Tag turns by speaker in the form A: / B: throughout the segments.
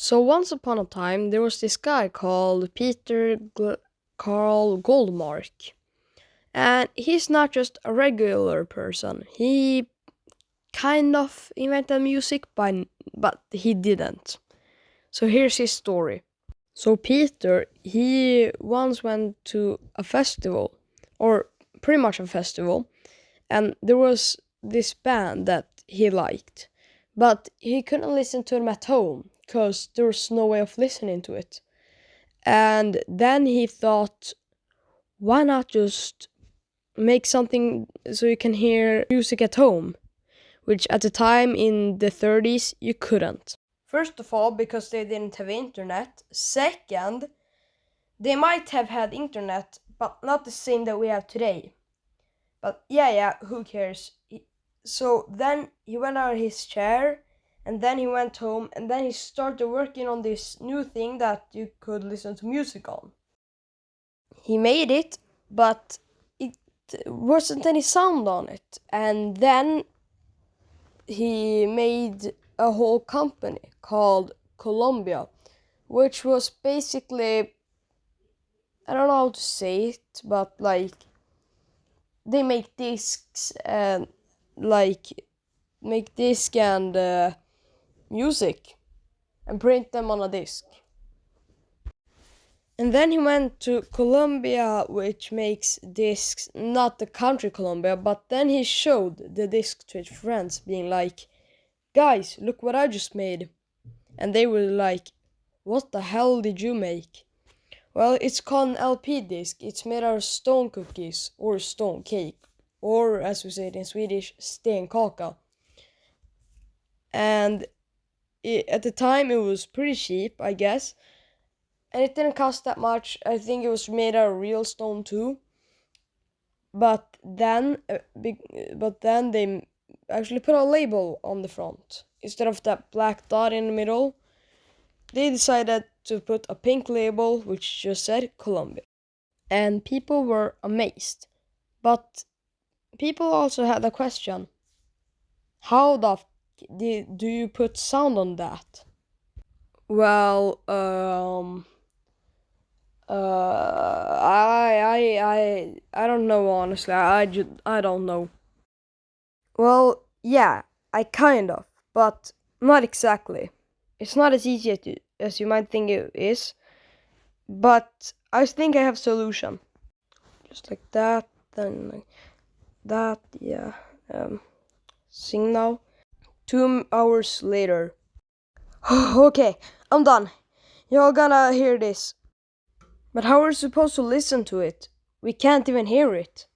A: So once upon a time, there was this guy called Carl Goldmark. And he's not just a regular person. He kind of invented music, but he didn't. So here's his story. So Peter, he once went to a festival, or pretty much a festival, and there was this band that he liked. But he couldn't listen to them at home, because there was no way of listening to it. And then he thought, why not just make something so you can hear music at home, which at the time in the 30s you couldn't. First of all, because they didn't have internet. Second, they might have had internet, but not the same that we have today. But yeah, who cares? So then he went out of his chair, and then he went home, and then he started working on this new thing that you could listen to music on. He made it, but it wasn't any sound on it. And then he made a whole company called Columbia, which was basically, I don't know how to say it, but like they make discs and music and print them on a disc. And then he went to Columbia, which makes discs, not the country Columbia, but then he showed the disc to his friends, being like, guys, look what I just made. And they were like, what the hell did you make? Well, it's called an LP disc. It's made out of stone cookies, or stone cake, or as we say it in Swedish, stenkaka. And at the time it was pretty cheap, I guess. And it didn't cost that much. I think it was made out of real stone too. But then they actually put a label on the front. Instead of that black dot in the middle, they decided to put a pink label which just said Columbia. And people were amazed. But people also had a question. How do you put sound on that? Well, I don't know, honestly. I don't know. Well, yeah, I kind of, but not exactly. It's not as easy as you might think it is, but I think I have a solution. Just like that, then like that, yeah. Sing now. 2 hours later. Okay, I'm done. You're gonna hear this. But how are we supposed to listen to it? We can't even hear it.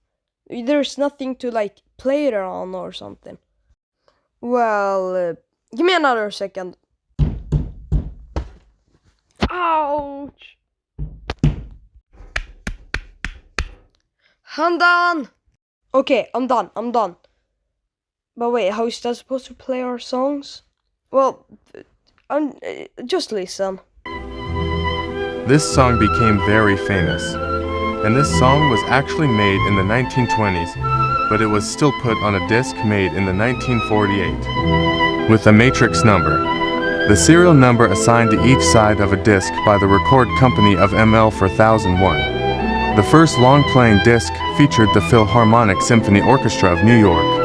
A: There's nothing to like play it on or something. Well, give me another second. Ouch! I'm done! Okay, I'm done. But wait, how is that supposed to play our songs? Well, just listen.
B: This song became very famous, and this song was actually made in the 1920s, but it was still put on a disc made in the 1948, with a matrix number. The serial number assigned to each side of a disc by the record company of ML 4001. The first long-playing disc featured the Philharmonic Symphony Orchestra of New York,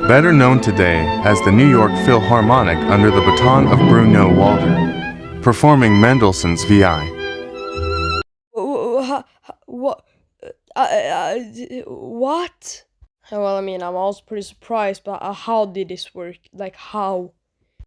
B: better known today as the New York Philharmonic under the baton of Bruno Walter, performing Mendelssohn's VI.
A: What? What? Well, I mean, I'm also pretty surprised, but how did this work? Like, how?